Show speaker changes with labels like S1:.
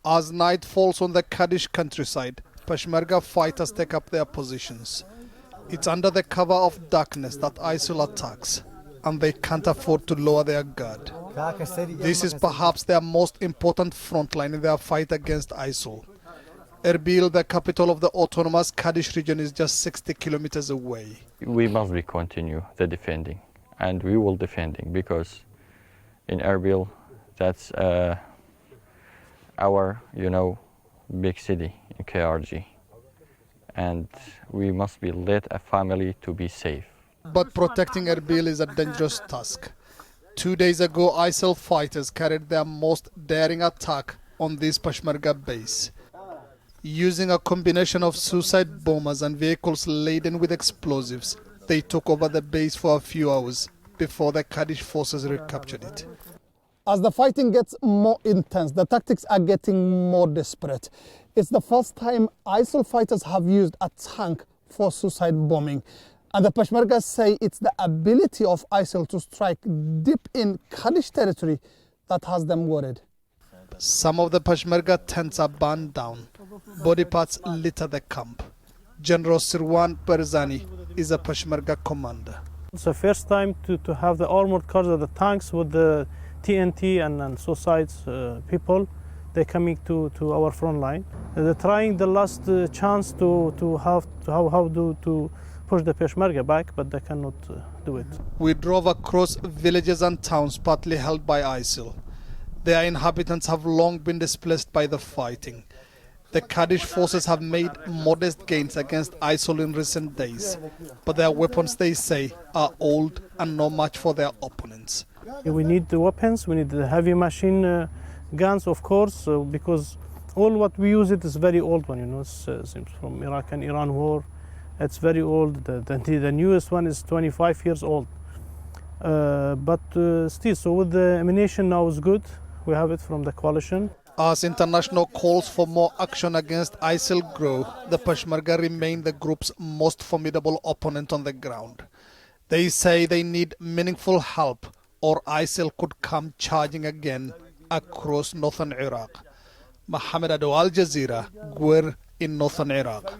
S1: As night falls on the Kurdish countryside, Peshmerga fighters take up their positions. It's under the cover of darkness that ISIL attacks, and they can't afford to lower their guard. This is perhaps their most important front line in their fight against ISIL. Erbil, the capital of the autonomous Kurdish region, is just 60 kilometers away.
S2: We must continue the defending, and we will defending, because in Erbil, that's our, big city in KRG, and we must be let a family to be safe.
S1: But protecting Erbil is a dangerous task. 2 days ago, ISIL fighters carried their most daring attack on this Peshmerga base. Using a combination of suicide bombers and vehicles laden with explosives, they took over the base for a few hours before the Kurdish forces recaptured it. As the fighting gets more intense, the tactics are getting more desperate. It's the first time ISIL fighters have used a tank for suicide bombing. And the Peshmerga say it's the ability of ISIL to strike deep in Kurdish territory that has them worried. Some of the Peshmerga tents are burned down. Body parts litter the camp. General Sirwan Barzani is a Peshmerga commander.
S3: It's the first time to have the armored cars or the tanks with the TNT and suicides people. They're coming to our front line. They're trying the last chance to push the Peshmerga back, but they cannot do it.
S1: We drove across villages and towns partly held by ISIL. Their inhabitants have long been displaced by the fighting. The Kurdish forces have made modest gains against ISIL in recent days, but their weapons, they say, are old and no match for their opponents.
S3: We need the weapons, we need the heavy machine guns, of course, because all what we use it is very old one, it's from Iraq and Iran war. It's very old. The newest one is 25 years old. But still, so with the ammunition now is good. We have it from the coalition.
S1: As international calls for more action against ISIL grow, the Peshmerga remain the group's most formidable opponent on the ground. They say they need meaningful help, or ISIL could come charging again across northern Iraq. Mohammed Ado, Al Jazeera, Gwir in northern Iraq.